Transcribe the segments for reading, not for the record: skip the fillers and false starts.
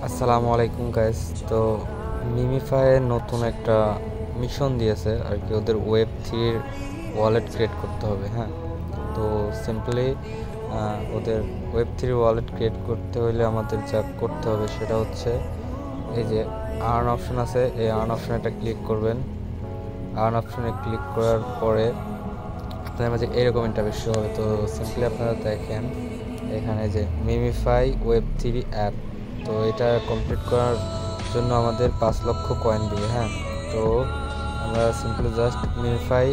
আসসালামু আলাইকুম গাইস। তো মিমিফাই নতুন একটা মিশন দিয়েছে আর কি, ওদের ওয়েব 3 ওয়ালেট ক্রিয়েট করতে হবে। হ্যাঁ, তো সিম্পলি ওদের ওয়েব 3 ওয়ালেট ক্রিয়েট করতে হলে আমাদের যা করতে হবে সেটা হচ্ছে এই যে আর্ন অপশন আছে, এই আর্ন অপশনে একটা ক্লিক করবেন। আর্ন অপশনে ক্লিক করার পরে আপনার মাঝে এরকম ইন্টারফেস শো হবে। তো সিম্পলি আপনারা দেখেন এখানে যে মিমিফাই ওয়েব 3 অ্যাপ, তো এটা কমপ্লিট করার জন্য আমাদের 5 লক্ষ কয়েন দিবে। হ্যাঁ, তো আমরা সিম্পলি জাস্ট মিমিফাই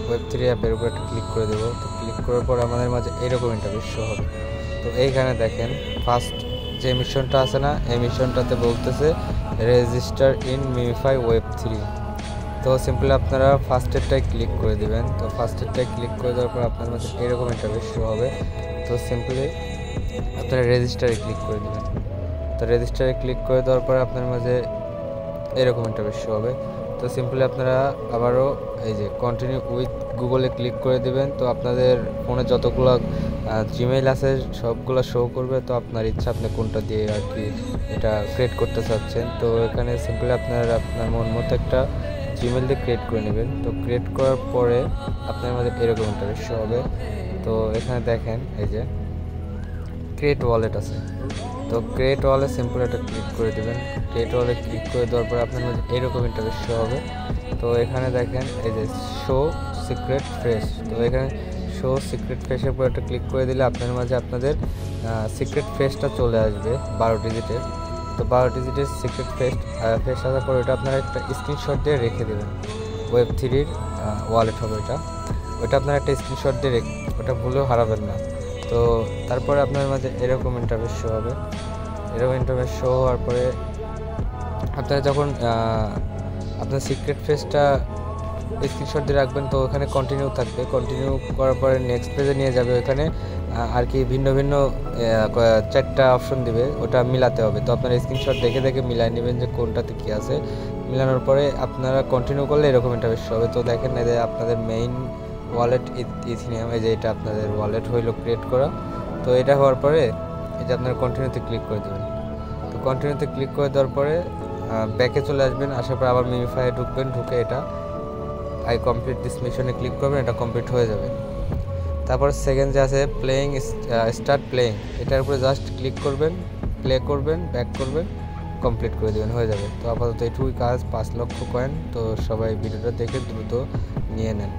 ওয়েব 3 অ্যাপের উপর একটা ক্লিক করে দেবো। তো ক্লিক করার পর আমাদের মাঝে এরকম ইন্টারফেস শো হবে। তো এইখানে দেখেন ফার্স্ট যে মিশনটা আছে না, এই মিশনটাতে বলতেছে রেজিস্টার ইন মিমিফাই ওয়েব 3। তো সিম্পলি আপনারা ফার্স্টেরটায় ক্লিক করে দিবেন। তো ফার্স্টেরটায় ক্লিক করে দেওয়ার পর আপনার মাঝে এরকম ইন্টারফেস শো হবে। তো সিম্পলি আপনারা রেজিস্টারে ক্লিক করে দেবেন। তো রেজিস্টারে ক্লিক করে দেওয়ার পরে আপনার মাঝে এরকম ইন্টারফেস শো হবে। তো সিম্পলি আপনারা আবারও এই যে কন্টিনিউ উইথ গুগলে ক্লিক করে দিবেন। তো আপনাদের ফোনে যতগুলো জিমেইল আছে সবগুলো শো করবে। তো আপনার ইচ্ছা আপনি কোনটা দিয়ে আর কি এটা ক্রিয়েট করতে চাচ্ছেন। তো এখানে সিম্পলি আপনার মন মতো একটা জিমেল দিয়ে ক্রিয়েট করে নেবেন। তো ক্রিয়েট করার পরে আপনার মধ্যে এরকম ইন্টারফেস শো হবে। তো এখানে দেখেন এই যে ক্রিয়েট ওয়ালেট আছে। তো ক্রিয়েট ওয়ালে সিম্পল একটা ক্লিক করে দেবেন। ক্রিয়েট ওয়ালে ক্লিক করে দেওয়ার পর আপনার মধ্যে এরকম ইন্টারফেস শো হবে। তো এখানে দেখেন এই যে শো সিক্রেট ফ্রেশ। তো এখানে শো সিক্রেট ফ্রেশের উপর একটা ক্লিক করে দিলে আপনার মাঝে আপনাদের সিক্রেট ফ্রেশটা চলে আসবে 12 ডিজিটের। তো 12 ডিজিটের সিক্রেট ফ্রেশ আসার পর ওটা আপনারা একটা স্ক্রিনশট দিয়ে রেখে দেবেন। ওয়েব 3 ওয়ালেট হবে ওটা আপনারা একটা স্ক্রিনশট দিয়ে ওটা ভুলেও হারাবেন না। তো তারপরে আপনার মাঝে এরকম ইন্টারফেস শো হবে। এরকম ইন্টারফেস শো হওয়ার পরে আপনারা যখন আপনার সিক্রেট ফেসটা স্ক্রিনশট দিয়ে রাখবেন, তো ওখানে কন্টিনিউ থাকবে। কন্টিনিউ করার পরে নেক্সট পেজে নিয়ে যাবে। ওখানে আর কি ভিন্ন ভিন্ন 4টা অপশন দিবে, ওটা মিলাতে হবে। তো আপনারা স্ক্রিনশট দেখে দেখে মিলাই নেবেন যে কোনটাতে কী আছে। মিলানোর পরে আপনারা কন্টিনিউ করলে এরকম ইন্টারফেস হবে। তো দেখেন এই যে আপনাদের মেইন ওয়ালেট ইথিনিয়াম, এই যে এটা আপনাদের ওয়ালেট হইলো ক্রিয়েট করা। তো এটা হওয়ার পরে এই যে আপনারা কন্টিনিউতে ক্লিক করে দেবেন। তো কন্টিনিউতে ক্লিক করে দেওয়ার পরে ব্যাকে চলে আসবেন। আসার পর আবার মিমিফাইয়ে ঢুকবেন। ঢুকে এটা আই কমপ্লিট দিস মিশনে ক্লিক করবেন, এটা কমপ্লিট হয়ে যাবে। তারপর সেকেন্ড যে আছে প্লেয়িং, স্টার্ট প্লেয়িং, এটার উপরে জাস্ট ক্লিক করবেন, প্লে করবেন, ব্যাক করবেন, কমপ্লিট করে দেবেন, হয়ে যাবে। তো আপাতত এটুকুই কাজ, 5 লক্ষ কয়েন। তো সবাই ভিডিওটা দেখে দ্রুত নিয়ে নেন।